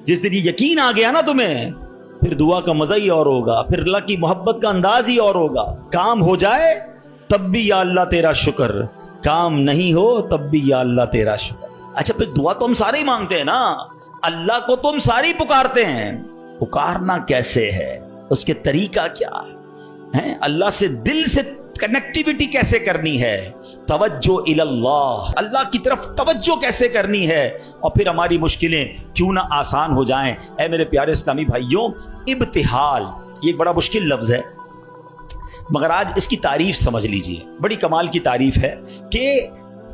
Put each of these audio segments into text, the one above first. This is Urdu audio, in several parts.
جس دن یہ یقین آ گیا نا تمہیں، پھر دعا کا مزہ ہی اور ہوگا، پھر اللہ کی محبت کا انداز ہی اور ہوگا. کام ہو جائے تب بھی یا اللہ تیرا شکر، کام نہیں ہو تب بھی یا اللہ تیرا شکر. اچھا پھر دعا تو ہم سارے ہی مانگتے ہیں نا، اللہ کو تو ہم سارے ہی پکارتے ہیں. پکارنا کیسے ہے، اس کے طریقہ کیا ہے، اللہ سے دل سے کنیکٹیویٹی کیسے کرنی ہے، توجہ اللہ، اللہ کی طرف توجہ کیسے کرنی ہے، اور پھر ہماری مشکلیں کیوں نہ آسان ہو جائیں. اے میرے پیارے اسلامی بھائیوں، ابتحال یہ ایک بڑا مشکل لفظ ہے، مگر آج اس کی تعریف سمجھ لیجئے. بڑی کمال کی تعریف ہے کہ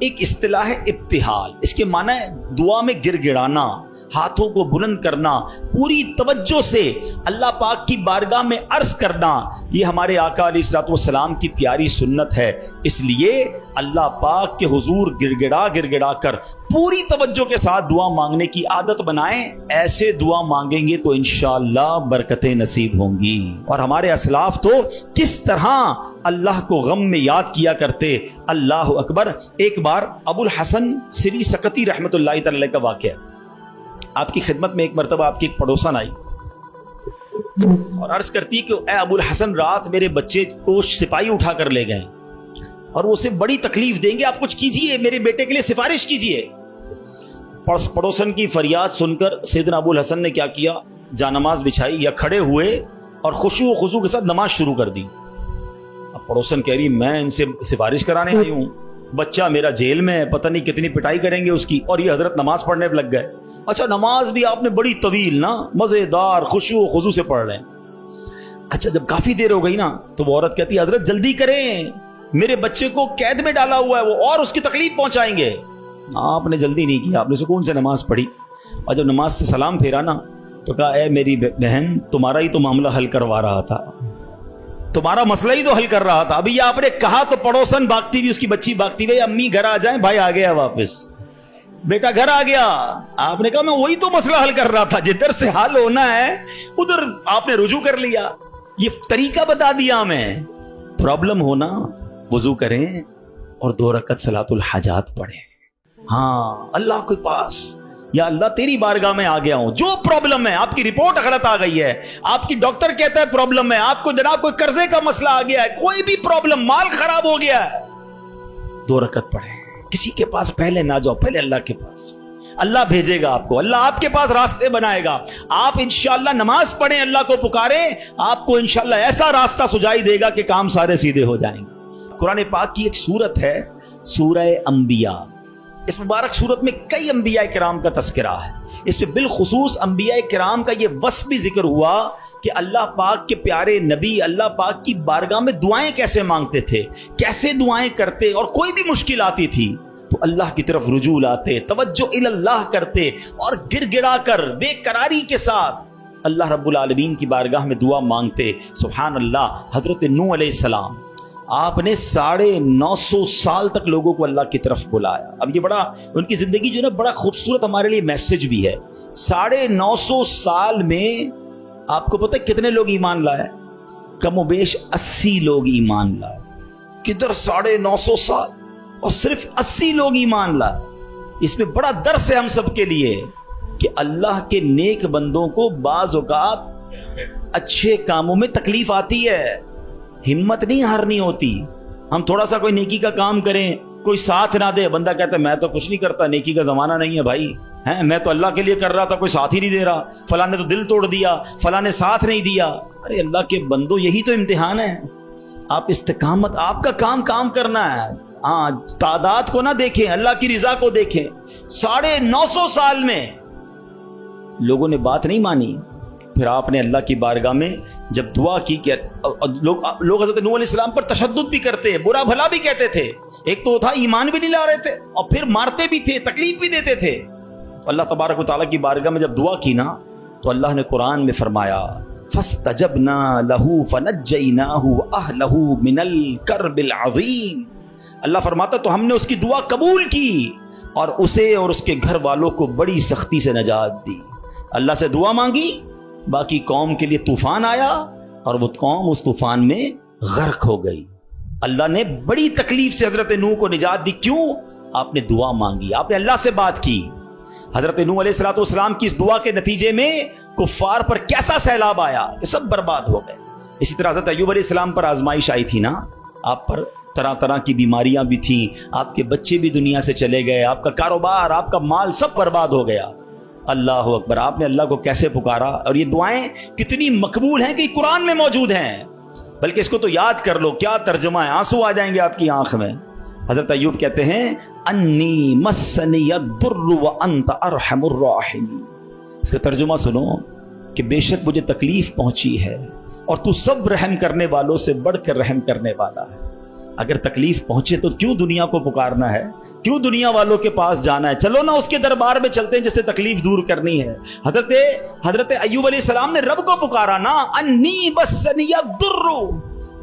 ایک اصطلاح ہے ابتحال. اس کے معنی ہے دعا میں گر گڑانا، ہاتھوں کو بلند کرنا، پوری توجہ سے اللہ پاک کی بارگاہ میں عرض کرنا. یہ ہمارے آقا علیہ الصلوۃ والسلام کی پیاری سنت ہے. اس لیے اللہ پاک کے حضور گر گڑا کر پوری توجہ کے ساتھ دعا مانگنے کی عادت بنائیں. ایسے دعا مانگیں گے تو انشاءاللہ برکتیں نصیب ہوں گی. اور ہمارے اسلاف تو کس طرح اللہ کو غم میں یاد کیا کرتے. اللہ اکبر. ایک بار ابو الحسن سری سقطی رحمۃ اللہ تعالی کا واقعہ، آپ کی خدمت میں ایک مرتبہ آپ کی ایک پڑوسن آئی اور عرض کرتی کہ اے ابو الحسن، رات میرے بچے کو سپاہی اٹھا کر لے گئے اور وہ اسے بڑی تکلیف دیں گے، آپ کچھ کیجئے، میرے بیٹے کے لیے سفارش کیجئے. پڑوسن کی فریاد سن کر سیدنا ابو الحسن نے کیا کیا، جانماز بچھائی یا کھڑے ہوئے اور خشوع و خضوع کے ساتھ نماز شروع کر دی. اب پڑوسن کہہ رہی میں ان سے سفارش کرانے آئی ہوں، بچہ میرا جیل میں ہے، پتہ نہیں کتنی پٹائی کریں گے اس کی، اور یہ حضرت نماز پڑھنے پہ لگ گئے. اچھا نماز بھی آپ نے بڑی طویل نا، مزیدار خشوع و خضوع سے پڑھ رہے ہیں. اچھا جب کافی دیر ہو گئی نا تو وہ عورت کہتی حضرت جلدی کریں، میرے بچے کو قید میں ڈالا ہوا ہے وہ، اور اس کی تکلیف پہنچائیں گے. آپ نے جلدی نہیں کیا، آپ نے سکون سے نماز پڑھی، اور جب نماز سے سلام پھیرا نا تو کہا اے میری بہن، تمہارا ہی تو معاملہ حل کروا رہا تھا، تمہارا مسئلہ ہی تو حل کر رہا تھا. ابھی آپ نے کہا تو پڑوسن بھاگتی ہوئی، اس کی بچی بھاگتی ہوئی، امی گھر آ جائیں، بھائی آ گیا واپس، بیٹا گھر آ گیا. آپ نے کہا میں وہی تو مسئلہ حل کر رہا تھا، جدھر سے حل ہونا ہے ادھر آپ نے رجوع کر لیا. یہ طریقہ بتا دیا ہمیں. پرابلم ہونا وضو کریں اور 2 رکعت صلاۃ الحاجات پڑھیں. ہاں اللہ کے پاس، یا اللہ تیری بارگاہ میں آ گیا ہوں، جو پرابلم ہے، آپ کی رپورٹ غلط آ گئی ہے، آپ کی ڈاکٹر کہتا ہے پرابلم ہے، آپ کو جناب کوئی قرضے کا مسئلہ آ گیا ہے، کوئی بھی پرابلم، مال خراب ہو گیا ہے، 2 رکعت پڑھیں. کسی کے پاس پہلے نہ جاؤ، پہلے اللہ کے پاس. اللہ بھیجے گا آپ کو، اللہ آپ کے پاس راستے بنائے گا. آپ انشاءاللہ نماز پڑھیں، اللہ کو پکاریں، آپ کو انشاءاللہ ایسا راستہ سجائی دے گا کہ کام سارے سیدھے ہو جائیں گے. قرآن پاک کی ایک سورت ہے سورہ انبیاء. اس مبارک سورت میں کئی انبیاء کرام کا تذکرہ ہے. اس میں بالخصوص انبیاء کرام کا یہ وصف بھی ذکر ہوا کہ اللہ پاک کے پیارے نبی اللہ پاک کی بارگاہ میں دعائیں کیسے مانگتے تھے، کیسے دعائیں کرتے، اور کوئی بھی مشکل آتی تھی تو اللہ کی طرف رجوع لاتے، توجہ اللہ کرتے، اور گر گڑا کر بے قراری کے ساتھ اللہ رب العالمین کی بارگاہ میں دعا مانگتے. سبحان اللہ. حضرت نوح علیہ السلام، آپ نے 950 سال تک لوگوں کو اللہ کی طرف بلایا. اب یہ بڑا ان کی زندگی جو ہے نا بڑا خوبصورت ہمارے لیے میسج بھی ہے. 950 سال میں آپ کو پتہ ہے کتنے لوگ ایمان لائے؟ کم و بیش 80 لوگ ایمان لائے. کدھر 950 سال اور صرف 80 لوگ ایمان لائے. اس میں بڑا درس ہے ہم سب کے لیے کہ اللہ کے نیک بندوں کو بعض اوقات اچھے کاموں میں تکلیف آتی ہے، ہمت نہیں ہارنی ہوتی. ہم تھوڑا سا کوئی نیکی کا کام کریں، کوئی ساتھ نہ دے، بندہ کہتا ہے میں تو کچھ نہیں کرتا، نیکی کا زمانہ نہیں ہے بھائی، میں تو اللہ کے لیے کر رہا تھا، کوئی ساتھ ہی نہیں دے رہا، فلاں نے تو دل توڑ دیا، فلاں نے ساتھ نہیں دیا. ارے اللہ کے بندو، یہی تو امتحان ہے. آپ استقامت، آپ کا کام کرنا ہے. ہاں تعداد کو نہ دیکھیں، اللہ کی رضا کو دیکھیں. 950 سال میں لوگوں نے بات نہیں مانی. پھر آپ نے اللہ کی بارگاہ میں جب دعا کی کہ لوگ حضرت نوح علیہ السلام پر تشدد بھی کرتے، برا بھلا بھی کہتے تھے. ایک تو تھا ایمان بھی نہیں لا رہے تھے، اور پھر مارتے بھی تھے، تکلیف بھی دیتے تھے. اللہ تبارک و تعالیٰ کی بارگاہ میں جب دعا کی نا تو اللہ نے قرآن میں فرمایا فَاسْتَجَبْنَا لَهُ فَنَجَّيْنَاهُ وَأَهْلَهُ مِنَ الْكَرْبِ الْعَظِيمِ. اللہ فرماتا تو ہم نے اس کی دعا قبول کی اور اسے اور اس کے گھر والوں کو بڑی سختی سے نجات دی. اللہ سے دعا مانگی، باقی قوم کے لیے طوفان آیا اور وہ قوم اس طوفان میں غرق ہو گئی. اللہ نے بڑی تکلیف سے حضرت نوح کو نجات دی. کیوں؟ آپ نے دعا مانگی، آپ نے اللہ سے بات کی. حضرت نوح علیہ الصلوۃ والسلام کی اس دعا کے نتیجے میں کفار پر کیسا سیلاب آیا کہ سب برباد ہو گئے. اسی طرح حضرت ایوب علیہ السلام پر آزمائش آئی تھی نا, آپ پر طرح طرح کی بیماریاں بھی تھیں, آپ کے بچے بھی دنیا سے چلے گئے, آپ کا کاروبار, آپ کا مال سب برباد ہو گیا. اللہ اکبر, آپ نے اللہ کو کیسے پکارا, اور یہ دعائیں کتنی مقبول ہیں کہ قرآن میں موجود ہیں. بلکہ اس کو تو یاد کر لو, کیا ترجمہ ہے, آنسو آ جائیں گے آپ کی آنکھ میں. حضرت ایوب کہتے ہیں انی مسنی الضر وانت ارحم الراحمین. اس کا ترجمہ سنو کہ بے شک مجھے تکلیف پہنچی ہے اور تو سب رحم کرنے والوں سے بڑھ کر رحم کرنے والا ہے. اگر تکلیف پہنچے تو کیوں دنیا کو پکارنا ہے, کیوں دنیا والوں کے پاس جانا ہے, چلو نا اس کے دربار میں چلتے ہیں جس سے تکلیف دور کرنی ہے. حضرت ایوب علیہ السلام نے رب کو پکارا نا, انی مسنی الضر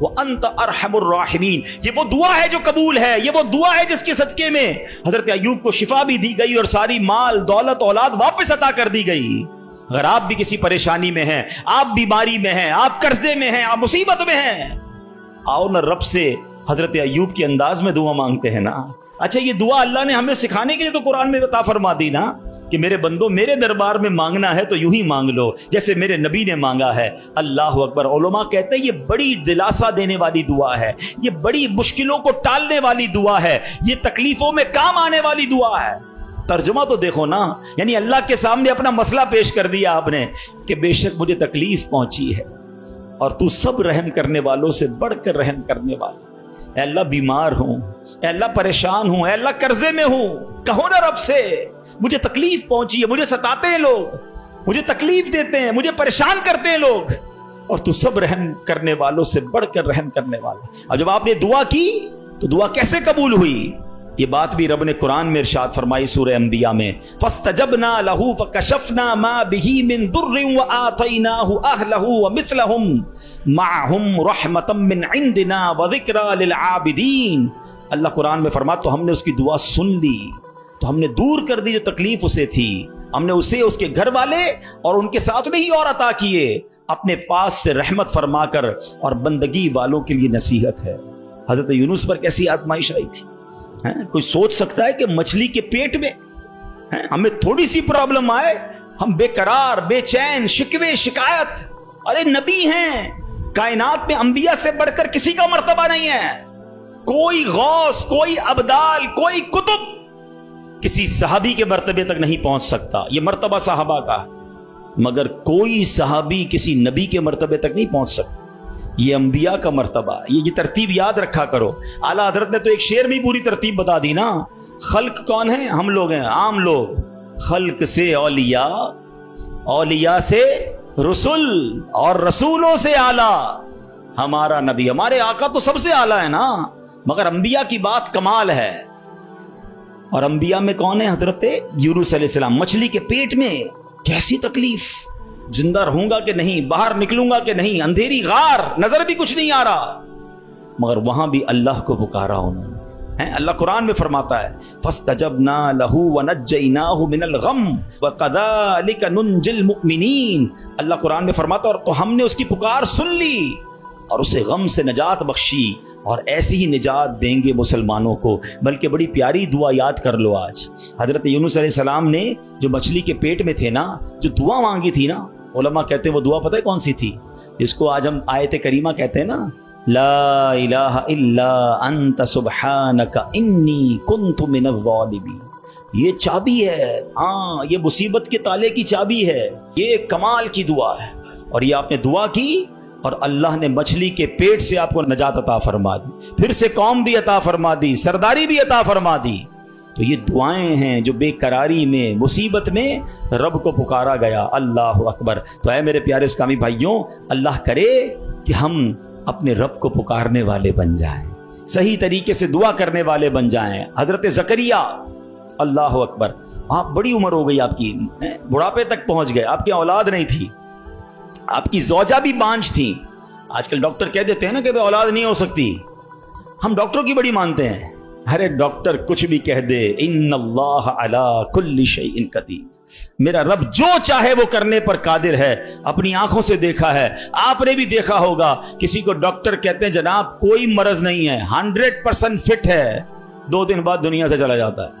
وانت ارحم الراحمین. یہ وہ دعا ہے جو قبول ہے, یہ وہ دعا ہے جس کے صدقے میں حضرت ایوب کو شفا بھی دی گئی اور ساری مال دولت اولاد واپس عطا کر دی گئی. اگر آپ بھی کسی پریشانی میں ہیں, آپ بیماری میں ہیں, آپ قرضے میں ہیں, آپ مصیبت میں ہیں, آؤ نا رب سے حضرت ایوب کے انداز میں دعا مانگتے ہیں نا. اچھا, یہ دعا اللہ نے ہمیں سکھانے کے لیے تو قرآن میں عطا فرما دی نا کہ میرے بندوں میرے دربار میں مانگنا ہے تو یوں ہی مانگ لو جیسے میرے نبی نے مانگا ہے. اللہ اکبر. علماء کہتے ہیں یہ بڑی دلاسا دینے والی دعا ہے, یہ بڑی مشکلوں کو ٹالنے والی دعا ہے, یہ تکلیفوں میں کام آنے والی دعا ہے. ترجمہ تو دیکھو نا, یعنی اللہ کے سامنے اپنا مسئلہ پیش کر دیا آپ نے کہ بے شک مجھے تکلیف پہنچی ہے اور تو سب رحم کرنے والوں سے بڑھ کر رحم کرنے والا. اے اللہ بیمار ہوں, اے اللہ پریشان ہوں, اے اللہ قرضے میں ہوں, کہو نا رب سے مجھے تکلیف پہنچی ہے, مجھے ستاتے ہیں لوگ, مجھے تکلیف دیتے ہیں, مجھے پریشان کرتے ہیں لوگ, اور تو سب رحم کرنے والوں سے بڑھ کر رحم کرنے والا. اور جب آپ نے دعا کی تو دعا کیسے قبول ہوئی, یہ بات بھی رب نے قرآن میں ارشاد فرمائی سورہ انبیاء میں, فاستجبنا له فكشفنا ما به من ضر وآتيناه أهله ومثلهم معهم رحمة من عندنا وذكرى للعابدين. اللہ قرآن میں فرماتا تو ہم نے اس کی دعا سن لی, تو ہم نے دور کر دی جو تکلیف اسے تھی, ہم نے اسے اس کے گھر والے اور ان کے ساتھ نہیں اور عطا کیے, اپنے پاس سے رحمت فرما کر, اور بندگی والوں کے لیے نصیحت ہے. حضرت یونس پر کیسی آزمائش آئی تھی, کوئی سوچ سکتا ہے کہ مچھلی کے پیٹ میں ہمیں تھوڑی سی پرابلم آئے ہم بے قرار, بے چین, شکوے, شکایت. ارے نبی ہیں, کائنات میں انبیاء سے بڑھ کر کسی کا مرتبہ نہیں ہے. کوئی غوث, کوئی ابدال, کوئی کتب کسی صحابی کے مرتبے تک نہیں پہنچ سکتا. یہ مرتبہ صحابہ کا, مگر کوئی صحابی کسی نبی کے مرتبے تک نہیں پہنچ سکتا. یہ انبیاء کا مرتبہ, یہ ترتیب یاد رکھا کرو. اعلیٰ حضرت نے تو ایک شعر میں پوری ترتیب بتا دی نا. خلق کون ہیں, ہم لوگ ہیں, عام لوگ. خلق سے اولیاء, اولیاء سے رسول, اور رسولوں سے اعلیٰ ہمارا نبی. ہمارے آقا تو سب سے اعلیٰ ہے نا, مگر انبیاء کی بات کمال ہے. اور انبیاء میں کون ہے, حضرت یونس علیہ السلام. مچھلی کے پیٹ میں کیسی تکلیف, زندہ رہوں گا کہ نہیں, باہر نکلوں گا کہ نہیں, اندھیری غار, نظر بھی کچھ نہیں آ رہا, مگر وہاں بھی اللہ کو پکارا انہوں نے. اللہ قرآن میں فرماتا ہے فاستجبنا له ونجيناه من الغم وكذلك ننجي المؤمنين. اللہ قرآن میں فرماتا ہے اور تو ہم نے اس کی پکار سن لی اور اسے غم سے نجات بخشی, اور ایسی ہی نجات دیں گے مسلمانوں کو. بلکہ بڑی پیاری دعا یاد کر لو آج. حضرت یونس علیہ السلام نے جو مچھلی کے پیٹ میں تھے نا, جو دعا مانگی تھی نا, علماء کہتے ہیں وہ دعا پتہ ہے کون سی تھی, جس کو آج ہم آیت کریمہ کہتے ہیں نا, لا الہ الا انت سبحانک انی کنت من الظالمین. یہ چابی ہے, ہاں یہ مصیبت کے تالے کی چابی ہے, یہ کمال کی دعا ہے. اور یہ آپ نے دعا کی اور اللہ نے مچھلی کے پیٹ سے آپ کو نجات عطا فرما دی, پھر سے قوم بھی عطا فرما دی, سرداری بھی عطا فرما دی. تو یہ دعائیں ہیں جو بے قراری میں, مصیبت میں رب کو پکارا گیا. اللہ اکبر. تو اے میرے پیارے اسلامی بھائیوں, اللہ کرے کہ ہم اپنے رب کو پکارنے والے بن جائیں, صحیح طریقے سے دعا کرنے والے بن جائیں. حضرت زکریا, اللہ اکبر, آپ بڑی عمر ہو گئی آپ کی, بڑھاپے تک پہنچ گئے, آپ کی اولاد نہیں تھی, آپ کی زوجہ بھی بانجھ تھی. آج کل ڈاکٹر کہہ دیتے ہیں نا کہ اولاد نہیں ہو سکتی, ہم ڈاکٹروں کی بڑی مانتے ہیں. ارے ڈاکٹر کچھ بھی کہہ دے, ان اللہ علی کل شیء قدیر, میرا رب جو چاہے وہ کرنے پر قادر ہے. اپنی آنکھوں سے دیکھا ہے, آپ نے بھی دیکھا ہوگا, کسی کو ڈاکٹر کہتے ہیں جناب کوئی مرض نہیں ہے, 100% فٹ ہے, 2 دن بعد دنیا سے چلا جاتا ہے.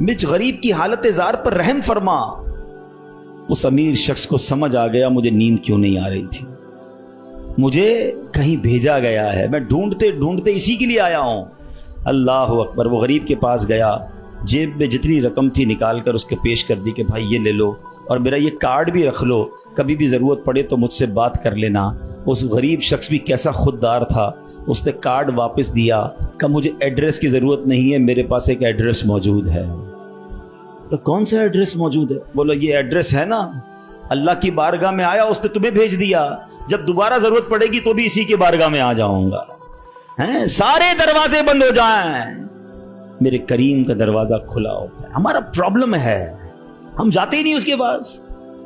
مجھ غریب کی حالت زار پر رحم فرما۔ اس امیر شخص کو سمجھ آ گیا مجھے نیند کیوں نہیں آ رہی تھی، مجھے کہیں بھیجا گیا ہے، میں ڈھونڈتے ڈھونڈتے اسی کے لیے آیا ہوں۔ اللہ اکبر۔ وہ غریب کے پاس گیا، جیب میں جتنی رقم تھی نکال کر اس کے پیش کر دی کہ بھائی یہ لے لو، اور میرا یہ کارڈ بھی رکھ لو، کبھی بھی ضرورت پڑے تو مجھ سے بات کر لینا۔ اس غریب شخص بھی کیسا خوددار تھا، اس نے کارڈ واپس دیا کہ مجھے ایڈریس کی ضرورت نہیں ہے، میرے پاس ایک ایڈریس موجود ہے۔ تو کون سا ایڈریس موجود ہے؟ بولا یہ ایڈریس ہے نا، اللہ کی بارگاہ میں آیا، اس نے تمہیں بھیج دیا، جب دوبارہ ضرورت پڑے گی تو بھی اسی کی بارگاہ میں آ جاؤں گا۔ سارے دروازے بند ہو جائیں، میرے کریم کا دروازہ کھلا ہوتا ہے۔ ہمارا پرابلم ہے ہم جاتے ہی نہیں اس کے پاس۔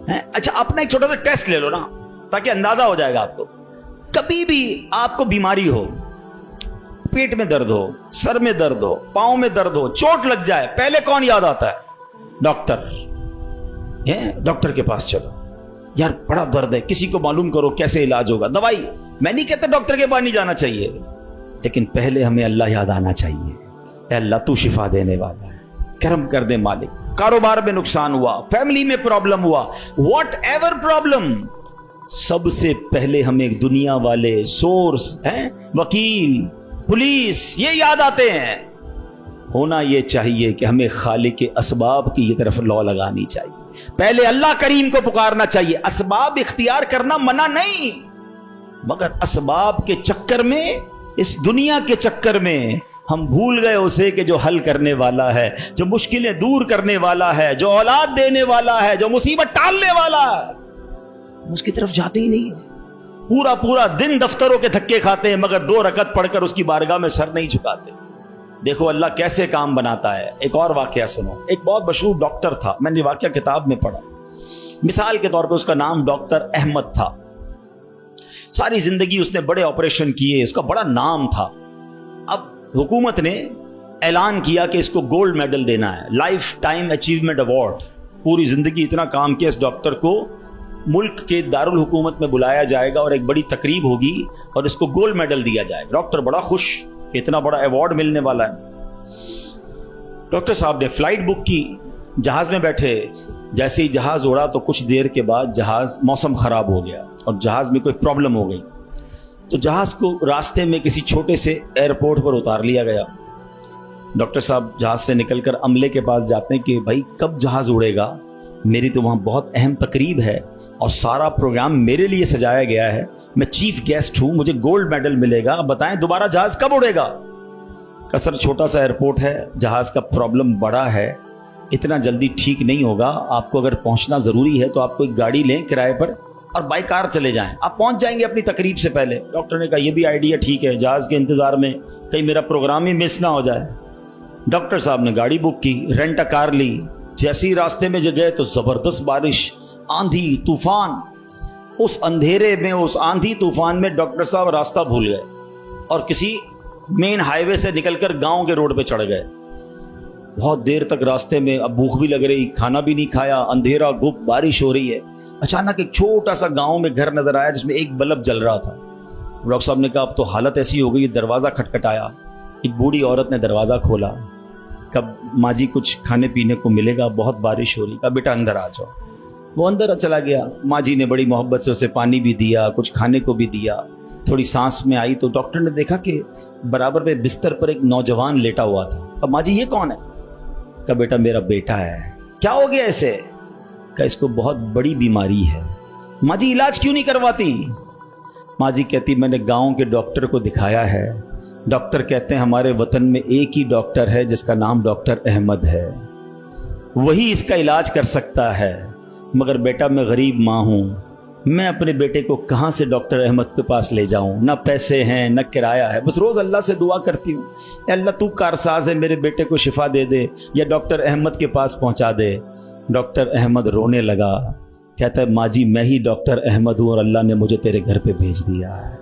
اچھا اپنا ایک چھوٹا سا ٹیسٹ لے لو نا، تاکہ اندازہ ہو جائے گا آپ کو۔ کبھی بھی آپ کو بیماری ہو، پیٹ میں درد ہو، سر میں درد ہو، پاؤں میں درد ہو، چوٹ لگ جائے، پہلے کون یاد آتا ہے؟ ڈاکٹر۔ ڈاکٹر کے پاس چلو، یار بڑا درد ہے، کسی کو معلوم کرو کیسے علاج ہوگا، دوائی۔ میں نہیں کہتا ڈاکٹر کے پاس نہیں جانا چاہیے، لیکن پہلے ہمیں اللہ یاد آنا چاہیے۔ اے اللہ تو شفا دینے والا ہے، کرم کر دے مالک۔ کاروبار میں نقصان ہوا، فیملی میں پرابلم ہوا، واٹ ایور پرابلم، سب سے پہلے ہمیں دنیا والے، سورس ہیں، وکیل، پولیس، یہ یاد آتے ہیں۔ ہونا یہ چاہیے کہ ہمیں خالق کے اسباب کی یہ طرف لو لگانی چاہیے، پہلے اللہ کریم کو پکارنا چاہیے۔ اسباب اختیار کرنا منع نہیں، مگر اسباب کے چکر میں، اس دنیا کے چکر میں ہم بھول گئے اسے کہ جو حل کرنے والا ہے، جو مشکلیں دور کرنے والا ہے، جو اولاد دینے والا ہے، جو مصیبت ٹالنے والا ہے، اس کی طرف جاتے ہی نہیں ہے۔ پورا پورا دن دفتروں کے دھکے کھاتے ہیں، مگر 2 رکعت پڑھ کر اس کی بارگاہ میں سر نہیں جھکاتے۔ دیکھو اللہ کیسے کام بناتا ہے۔ ایک اور واقعہ سنو۔ ایک بہت مشہور ڈاکٹر تھا، میں نے واقعہ کتاب میں پڑھا۔ مثال کے طور پہ اس کا نام ڈاکٹر احمد تھا۔ ساری زندگی اس نے بڑے آپریشن کیے، اس کا بڑا نام تھا۔ اب حکومت نے اعلان کیا کہ اس کو گولڈ میڈل دینا ہے، لائف ٹائم اچیومنٹ ایوارڈ۔ پوری زندگی اتنا کام کیا اس ڈاکٹر کو ملک کے دارالحکومت میں بلایا جائے گا اور ایک بڑی تقریب ہوگی اور اس کو گولڈ میڈل دیا جائے گا۔ ڈاکٹر بڑا خوش کہ اتنا بڑا ایوارڈ ملنے والا ہے۔ ڈاکٹر صاحب نے فلائٹ بک کی، جہاز میں بیٹھے، جیسے ہی جہاز اڑا تو کچھ دیر کے بعد جہاز، موسم خراب ہو گیا اور جہاز میں کوئی پرابلم ہو گئی، تو جہاز کو راستے میں کسی چھوٹے سے ایئرپورٹ پر اتار لیا گیا۔ ڈاکٹر صاحب جہاز سے نکل کر عملے کے پاس جاتے ہیں کہ بھائی کب جہاز اڑے گا، میری تو وہاں بہت اہم تقریب ہے اور سارا پروگرام میرے لیے سجایا گیا ہے، میں چیف گیسٹ ہوں، مجھے گولڈ میڈل ملے گا، بتائیں دوبارہ جہاز کب اڑے گا؟ کسر چھوٹا سا ایئرپورٹ ہے، جہاز کا پرابلم بڑا ہے، اتنا جلدی ٹھیک نہیں ہوگا، آپ کو اگر پہنچنا ضروری ہے تو آپ کو ایک گاڑی لیں کرائے پر اور بائی کار چلے جائیں، آپ پہنچ جائیں گے اپنی تقریب سے پہلے۔ ڈاکٹر نے کہا یہ بھی آئیڈیا ٹھیک ہے، جہاز کے انتظار میں کہیں میرا پروگرام ہی مس نہ ہو جائے۔ ڈاکٹر صاحب نے گاڑی بک کی، رینٹ ا کار لی، جیسے ہی راستے میں گئے تو زبردست بارش، آندھی طوفان۔ اس اندھیرے میں، اس آندھی طوفان میں ڈاکٹر صاحب راستہ بھول گئے اور کسی مین ہائی وے سے نکل کر گاؤں کے روڈ پہ چڑھ گئے۔ بہت دیر تک راستے میں، اب بھوک بھی لگ رہی، کھانا بھی نہیں کھایا، اندھیرا گپ، بارش ہو رہی ہے۔ اچانک ایک چھوٹا سا گاؤں میں گھر نظر آیا جس میں ایک بلب جل رہا تھا۔ ڈاکٹر صاحب نے کہا اب تو حالت ایسی ہو گئی، دروازہ کھٹکھٹایا، ایک بوڑھی عورت نے دروازہ کھولا، کب ماں جی کچھ کھانے پینے کو ملے گا، بہت بارش ہو رہی، کہا بیٹا اندر آ جاؤ۔ وہ اندر چلا گیا، ماں جی نے بڑی محبت سے اسے پانی بھی دیا، کچھ کھانے کو بھی دیا۔ تھوڑی سانس میں آئی تو ڈاکٹر نے دیکھا کہ برابر پہ بستر پر ایک نوجوان لیٹا ہوا تھا۔ کہا ماں جی یہ کون ہے؟ کہا بیٹا میرا بیٹا ہے۔ کیا ہو گیا اسے؟ کہا اس کو بہت بڑی بیماری ہے۔ ماں جی علاج کیوں نہیں کرواتی؟ ماں جی کہتی میں نے گاؤں کے ڈاکٹر کو دکھایا ہے، ڈاکٹر کہتے ہیں ہمارے وطن میں ایک ہی ڈاکٹر ہے جس کا نام ڈاکٹر احمد ہے، وہی اس کا علاج کر سکتا ہے، مگر بیٹا میں غریب ماں ہوں، میں اپنے بیٹے کو کہاں سے ڈاکٹر احمد کے پاس لے جاؤں، نہ پیسے ہیں نہ کرایہ ہے، بس روز اللہ سے دعا کرتی ہوں اے اللہ تو کارساز ہے، میرے بیٹے کو شفا دے دے یا ڈاکٹر احمد کے پاس پہنچا دے۔ ڈاکٹر احمد رونے لگا، کہتا ہے ماں جی میں ہی ڈاکٹر احمد ہوں اور اللہ نے مجھے تیرے گھر پہ بھیج دیا ہے۔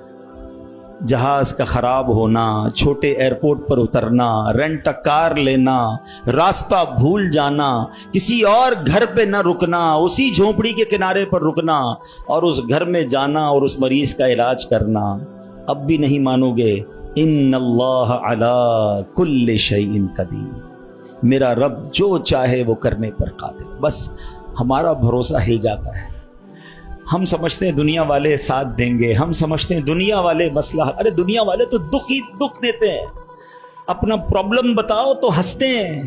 جہاز کا خراب ہونا، چھوٹے ایئرپورٹ پر اترنا، رینٹ کار لینا، راستہ بھول جانا، کسی اور گھر پہ نہ رکنا، اسی جھونپڑی کے کنارے پر رکنا اور اس گھر میں جانا اور اس مریض کا علاج کرنا، اب بھی نہیں مانو گے؟ ان اللہ علی کل شیء قدیر، میرا رب جو چاہے وہ کرنے پر قادر. بس ہمارا بھروسہ ہل جاتا ہے. ہم سمجھتے ہیں دنیا والے ساتھ دیں گے, ہم سمجھتے ہیں دنیا والے مسئلہ, ارے دنیا والے تو دکھ دیتے ہیں. اپنا پرابلم بتاؤ تو ہنستے ہیں,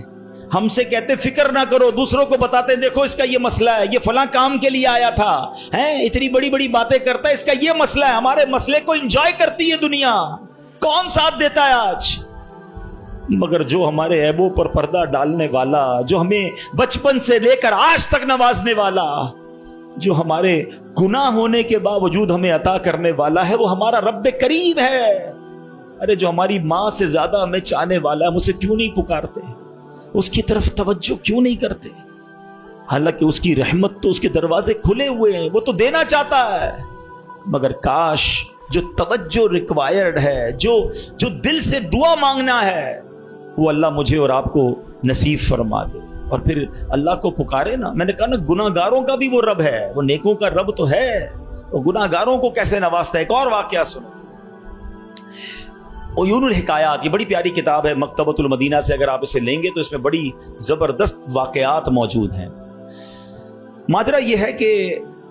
ہم سے کہتے فکر نہ کرو, دوسروں کو بتاتے ہیں دیکھو اس کا یہ مسئلہ ہے, یہ فلاں کام کے لیے آیا تھا, اتنی بڑی بڑی باتیں کرتا ہے, اس کا یہ مسئلہ ہے. ہمارے مسئلے کو انجوائے کرتی ہے دنیا, کون ساتھ دیتا ہے آج؟ مگر جو ہمارے عیبوں پر پردہ ڈالنے والا, جو ہمیں بچپن سے لے کر آج تک نوازنے والا, جو ہمارے گناہ ہونے کے باوجود ہمیں عطا کرنے والا ہے, وہ ہمارا رب کریم ہے. ارے جو ہماری ماں سے زیادہ ہمیں چاہنے والا ہے, ہم اسے کیوں نہیں پکارتے, اس کی طرف توجہ کیوں نہیں کرتے؟ حالانکہ اس کی رحمت تو اس کے دروازے کھلے ہوئے ہیں, وہ تو دینا چاہتا ہے. مگر کاش جو توجہ ریکوائرڈ ہے, جو دل سے دعا مانگنا ہے, وہ اللہ مجھے اور آپ کو نصیب فرما دے. اور پھر اللہ کو پکارے نا. میں نے کہا نا گناہ گاروں کا بھی وہ رب ہے, وہ نیکوں کا رب تو ہے, وہ گناہ گاروں کو کیسے نوازتا ہے. ایک اور واقعہ سنو, عیون الحکایات, یہ بڑی پیاری کتاب ہے مکتبۃ المدینہ سے, اگر آپ اسے لیں گے تو اس میں بڑی زبردست واقعات موجود ہیں. ماجرا یہ ہے کہ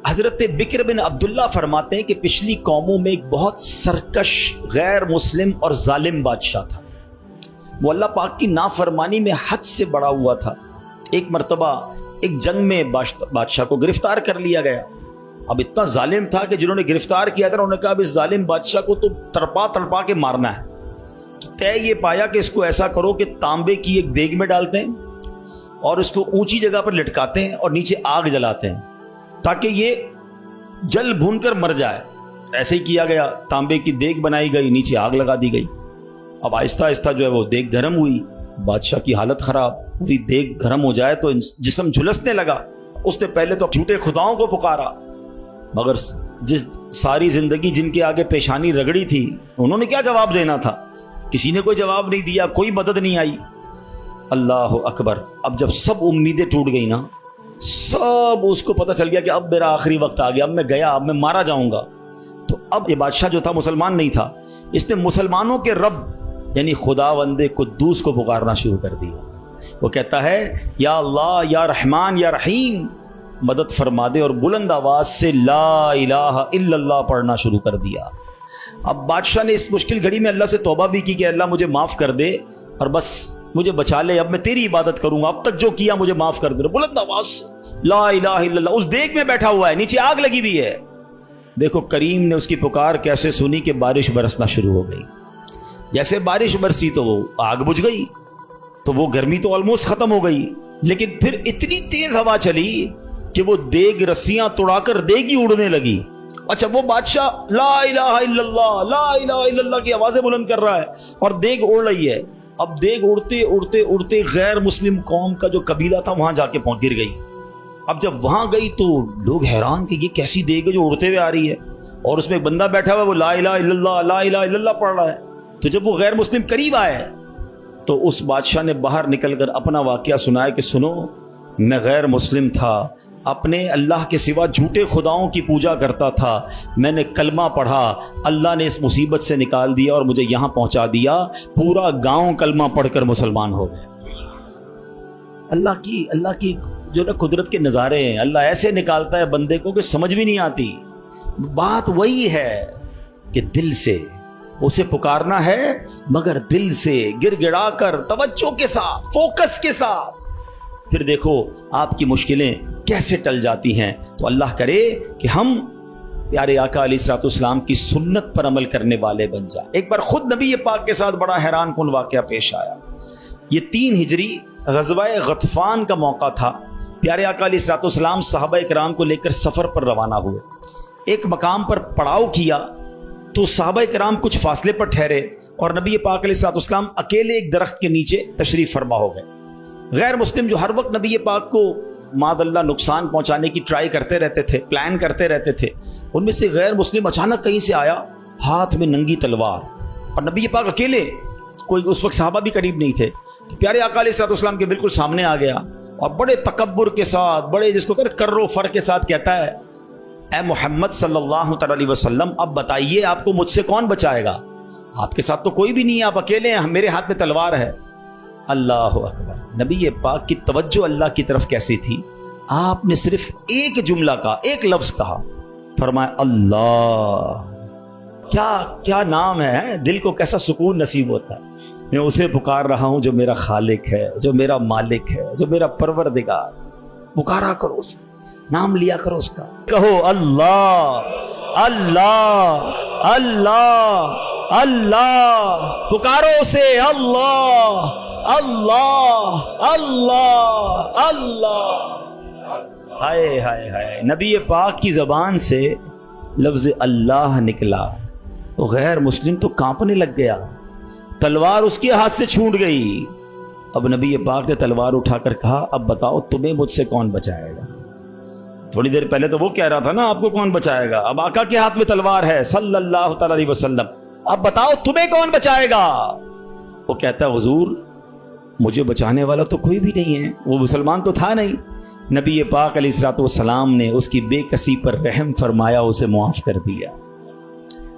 حضرت بکر بن عبداللہ فرماتے ہیں کہ پچھلی قوموں میں ایک بہت سرکش, غیر مسلم اور ظالم بادشاہ تھا. وہ اللہ پاک کی نافرمانی میں حد سے بڑا ہوا تھا. ایک مرتبہ ایک جنگ میں بادشاہ کو گرفتار کر لیا گیا. اب اتنا ظالم تھا کہ جنہوں نے گرفتار کیا تھا انہوں نے کہا اب اس ظالم بادشاہ کو تو تڑپا کے مارنا ہے. تو طے یہ پایا کہ اس کو ایسا کرو کہ تانبے کی ایک دیگ میں ڈالتے ہیں اور اس کو اونچی جگہ پر لٹکاتے ہیں اور نیچے آگ جلاتے ہیں تاکہ یہ جل بھون کر مر جائے. ایسے ہی کیا گیا, تانبے کی دیگ بنائی گئی, نیچے آگ لگا دی گئی. اب آہستہ آہستہ جو ہے وہ دیگ گرم ہوئی, بادشاہ کی حالت خراب, پوری دیگ گرم ہو جائے تو جسم جھلسنے لگا. اس نے پہلے تو جھوٹے خداؤں کو پکارا, مگر جس ساری زندگی جن کے آگے پیشانی رگڑی تھی انہوں نے کیا جواب دینا تھا؟ کسی نے کوئی جواب نہیں دیا, کوئی مدد نہیں آئی. اللہ اکبر. اب جب سب امیدیں ٹوٹ گئی نا, سب اس کو پتہ چل گیا کہ اب میرا آخری وقت آ گیا, اب میں گیا, اب میں مارا جاؤں گا. تو اب یہ بادشاہ جو تھا مسلمان نہیں تھا, اس نے مسلمانوں کے رب یعنی خداوند قدوس کو پکارنا شروع کر دیا. وہ کہتا ہے یا اللہ, یا رحمان, یا رحیم, مدد فرما دے, اور بلند آواز سے لا الہ الا اللہ پڑھنا شروع کر دیا. اب بادشاہ نے اس مشکل گھڑی میں اللہ سے توبہ بھی کی کہ اللہ مجھے معاف کر دے اور بس مجھے بچا لے, اب میں تیری عبادت کروں گا, اب تک جو کیا مجھے معاف کر دے. بلند آواز سے لا الہ الا اللہ. اس دیگ میں بیٹھا ہوا ہے, نیچے آگ لگی ہوئی ہے. دیکھو کریم نے اس کی پکار کیسے سنی کہ بارش برسنا شروع ہو گئی. جیسے بارش برسی تو وہ آگ بجھ گئی, تو وہ گرمی تو آلموسٹ ختم ہو گئی. لیکن پھر اتنی تیز ہوا چلی کہ وہ دیگ رسیاں توڑا کر دیگ ہی اڑنے لگی. اچھا وہ بادشاہ لا الہ الا اللہ, لا الہ الا اللہ کی آوازیں بلند کر رہا ہے اور دیگ اڑ رہی ہے. اب دیگ اڑتے اڑتے اڑتے غیر مسلم قوم کا جو قبیلہ تھا وہاں جا کے گر گئی. اب جب وہاں گئی تو لوگ حیران کہ یہ کیسی دیگ ہے جو اڑتے ہوئے آ رہی ہے, اور اس میں ایک بندہ بیٹھا ہوا ہے وہ لا الہ الا اللہ, لا الہ الا اللہ پڑھ رہا ہے. تو جب وہ غیر مسلم قریب آئے تو اس بادشاہ نے باہر نکل کر اپنا واقعہ سنایا کہ سنو, میں غیر مسلم تھا, اپنے اللہ کے سوا جھوٹے خداؤں کی پوجا کرتا تھا, میں نے کلمہ پڑھا, اللہ نے اس مصیبت سے نکال دیا اور مجھے یہاں پہنچا دیا, پورا گاؤں کلمہ پڑھ کر مسلمان ہو گئے. اللہ کی جو نا قدرت کے نظارے ہیں, اللہ ایسے نکالتا ہے بندے کو کہ سمجھ بھی نہیں آتی. بات وہی ہے کہ دل سے اسے پکارنا ہے, مگر دل سے گر گڑا کر توجہ کے ساتھ, فوکس کے ساتھ. پھر دیکھو آپ کی مشکلیں کیسے ٹل جاتی ہیں. تو اللہ کرے کہ ہم پیارے آقا علیہ الصلوۃ والسلام کی سنت پر عمل کرنے والے بن جائیں. ایک بار خود نبی پاک کے ساتھ بڑا حیران کن واقعہ پیش آیا. یہ 3 ہجری غزوہ غطفان کا موقع تھا. پیارے آقا علیہ الصلوۃ والسلام صحابہ کرام کو لے کر سفر پر روانہ ہوئے. ایک مقام پر پڑاؤ کیا تو صحابہ کرام کچھ فاصلے پر ٹھہرے اور نبی پاک علیہ الصلوۃ والسلام اکیلے ایک درخت کے نیچے تشریف فرما ہو گئے. غیر مسلم جو ہر وقت نبی پاک کو معاذ اللہ نقصان پہنچانے کی ٹرائی کرتے رہتے تھے, پلان کرتے رہتے تھے, ان میں سے غیر مسلم اچانک کہیں سے آیا ہاتھ میں ننگی تلوار, اور نبی پاک اکیلے, کوئی اس وقت صحابہ بھی قریب نہیں تھے. تو پیارے آقا علیہ الصلوۃ والسلام کے بالکل سامنے آ گیا اور بڑے تکبر کے ساتھ, بڑے جس کو کہتے کر و فر کے ساتھ کہتا ہے اے محمد صلی اللہ علیہ وسلم, اب بتائیے آپ کو مجھ سے کون بچائے گا؟ آپ کے ساتھ تو کوئی بھی نہیں ہے, آپ اکیلے ہیں, میرے ہاتھ میں تلوار ہے. اللہ اکبر. نبی پاک کی توجہ اللہ کی طرف کیسی تھی؟ آپ نے صرف ایک جملہ کہا، ایک لفظ کہا، فرمایا اللہ. کیا نام ہے، دل کو کیسا سکون نصیب ہوتا ہے. میں اسے پکار رہا ہوں جو میرا خالق ہے، جو میرا مالک ہے، جو میرا پروردگار. پکارا کرو اسے، نام لیا کرو اس کا. کہو اللہ اللہ اللہ اللہ، پکارو اسے اللہ اللہ اللہ اللہ. ہائے ہائے ہائے، نبی پاک کی زبان سے لفظ اللہ نکلا، وہ غیر مسلم تو کانپنے لگ گیا، تلوار اس کے ہاتھ سے چھوٹ گئی. اب نبی پاک نے تلوار اٹھا کر کہا اب بتاؤ تمہیں مجھ سے کون بچائے گا. تھوڑی دیر پہلے تو وہ کہہ رہا تھا نا آپ کو کون بچائے گا، اب آقا کے ہاتھ میں تلوار ہے صلی اللہ تعالی علیہ وسلم، اب بتاؤ تمہیں کون بچائے گا. وہ کہتا ہے حضور مجھے بچانے والا تو کوئی بھی نہیں ہے، وہ مسلمان تو تھا نہیں. نبی پاک علیہ الصلوۃ والسلام نے اس کی بے کسی پر رحم فرمایا، اسے معاف کر دیا.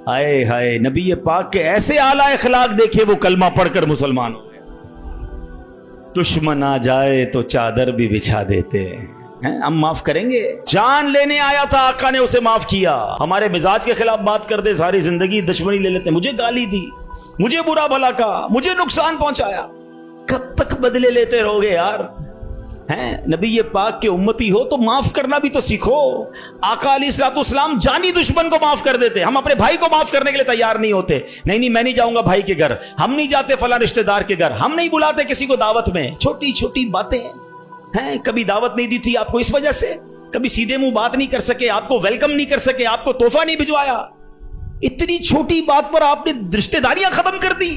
ہائے ہائے، نبی پاک کے ایسے اعلیٰ اخلاق دیکھے، وہ کلمہ پڑھ کر مسلمان ہو گئے. دشمن آ جائے تو چادر بھی بچھا دیتے ہیں، ہم معاف کریں گے. جان لینے آیا تھا آقا نے اسے معاف کیا. ہمارے مزاج کے خلاف بات کر دے ساری زندگی دشمنی لے لیتے، مجھے گالی دی، مجھے برا بھلا کہا، مجھے نقصان پہنچایا. کب تک بدلے لیتے رہو گے یار؟ نبی پاک کے امتی ہو تو معاف کرنا بھی تو سیکھو. آقا علیہ الصلوۃ والسلام جانی دشمن کو معاف کر دیتے، ہم اپنے بھائی کو معاف کرنے کے لیے تیار نہیں ہوتے. نہیں میں نہیں جاؤں گا بھائی کے گھر، ہم نہیں جاتے فلاں رشتہ دار کے گھر، ہم نہیں بلاتے کسی کو دعوت میں. چھوٹی چھوٹی باتیں ہیں. کبھی دعوت نہیں دی تھی آپ کو اس وجہ سے، کبھی سیدھے منہ بات نہیں کر سکے، آپ کو ویلکم نہیں کر سکے، آپ کو تحفہ نہیں بھجوایا. اتنی چھوٹی بات پر آپ نے رشتہ داریاں ختم کر دی.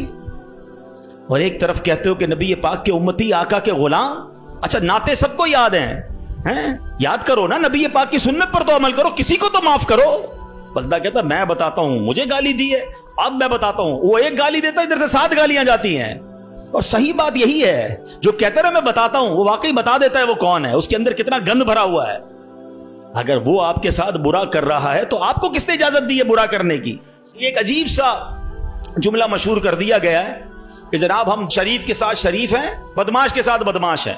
اور ایک طرف کہتے ہو کہ نبی پاک کے امتی، آقا کے غلام. اچھا نعتیں سب کو یاد ہیں، یاد کرو نا، نبی پاک کی سنت پر تو عمل کرو، کسی کو تو معاف کرو. بندہ کہتا میں بتاتا ہوں، مجھے گالی دی ہے، اب میں بتاتا ہوں. وہ ایک گالی دیتا ہے، ادھر سے 7 گالیاں جاتی ہیں. اور صحیح بات یہی ہے، جو کہتا ہے میں بتاتا ہوں، وہ واقعی بتا دیتا ہے وہ کون ہے، اس کے اندر کتنا گند بھرا ہوا ہے. اگر وہ آپ کے ساتھ برا کر رہا ہے تو آپ کو کس نے اجازت دی ہے برا کرنے کی؟ ایک عجیب سا جملہ مشہور کر دیا گیا ہے کہ جناب ہم شریف کے ساتھ شریف ہیں، بدماش کے ساتھ بدماش ہیں.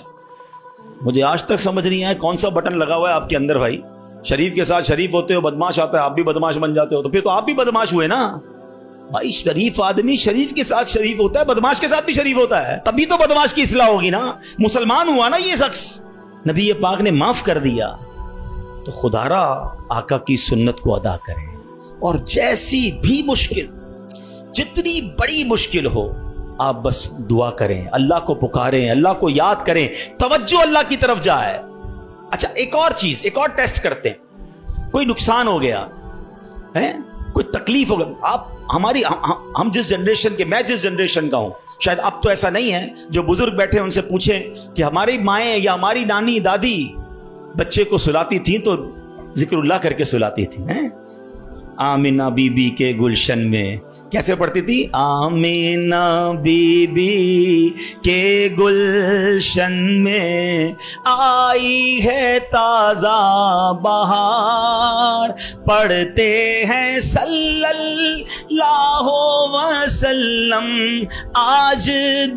مجھے آج تک سمجھ نہیں آیا کون سا بٹن لگا ہوا ہے آپ کے اندر بھائی. شریف کے ساتھ شریف ہوتے ہو، بدماش آتا ہے آپ بھی بدماش بن جاتے ہو، تو پھر تو آپ بھی بدماش ہوئے نا بھائی. شریف آدمی شریف کے ساتھ شریف ہوتا ہے، بدماش کے ساتھ بھی شریف ہوتا ہے، تبھی تو بدماش کی اصلاح ہوگی نا. مسلمان ہوا نا یہ شخص، نبی پاک نے معاف کر دیا. تو خدا را آقا کی سنت کو ادا کریں، اور جیسی بھی مشکل، جتنی بڑی مشکل ہو، آپ بس دعا کریں، اللہ کو پکاریں، اللہ کو یاد کریں، توجہ اللہ کی طرف جائے. اچھا ایک اور چیز، ایک اور ٹیسٹ کرتے ہیں. کوئی نقصان ہو گیا ہے، کوئی تکلیف ہو گیا، آپ ہماری ہم جس جنریشن کے، میں جس جنریشن کا ہوں، شاید اب تو ایسا نہیں ہے، جو بزرگ بیٹھے ان سے پوچھیں کہ ہماری مائیں یا ہماری نانی دادی بچے کو سلاتی تھیں تو ذکر اللہ کر کے سلاتی تھی. آمینہ بی بی کے گلشن میں کیسے پڑھتی تھی؟ آمینہ بی بی کے گلشن میں آئی ہے تازہ بہار، پڑھتے ہیں صلی اللہ وسلم آج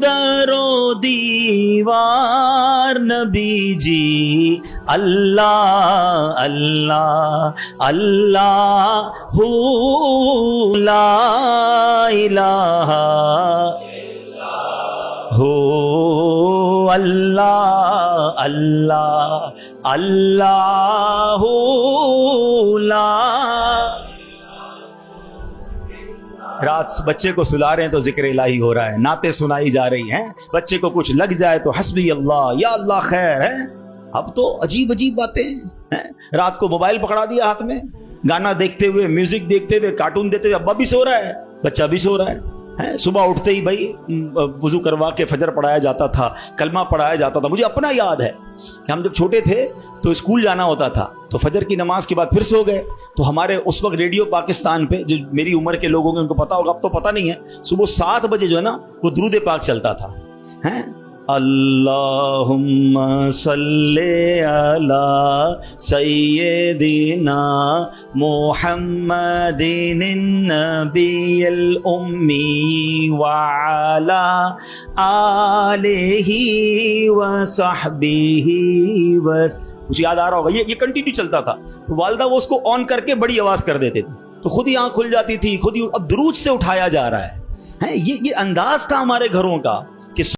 در و دیوار. نبی جی اللہ اللہ اللہ لا الہ ہو اللہ اللہ اللہ لا. رات بچے کو سلا رہے ہیں تو ذکر الہی ہو رہا ہے، نعتیں سنائی جا رہی ہیں، بچے کو کچھ لگ جائے تو حسبی اللہ یا اللہ خیر ہے. اب تو عجیب عجیب باتیں ہیں. رات کو موبائل پکڑا دیا ہاتھ میں، گانا دیکھتے ہوئے، میوزک دیکھتے ہوئے، کارٹون دیتے ہوئے، ابا بھی سو رہا ہے، بچہ بھی سو رہا ہے. صبح اٹھتے ہی بھائی وضو کروا کے فجر پڑھایا جاتا تھا، کلمہ پڑھایا جاتا تھا. مجھے اپنا یاد ہے کہ ہم جب چھوٹے تھے تو اسکول جانا ہوتا تھا، تو فجر کی نماز کے بعد پھر سو گئے. تو ہمارے اس وقت ریڈیو پاکستان پہ، جو میری عمر کے لوگوں کے ان کو پتا ہوگا، اب تو پتا نہیں ہے، صبح 7 بجے جو ہے نا وہ درود پاک چلتا تھا. اللہم صلی علی سیدنا محمد النبی الامی وعلی آلہ وصحبہ مجھے یاد آ رہا ہوگا یہ کنٹینیو چلتا تھا. تو والدہ وہ اس کو آن کر کے بڑی آواز کر دیتے تھے تو خود ہی آنکھ کھل جاتی تھی, خود ہی. اب درود سے اٹھایا جا رہا ہے. یہ انداز تھا ہمارے گھروں کا.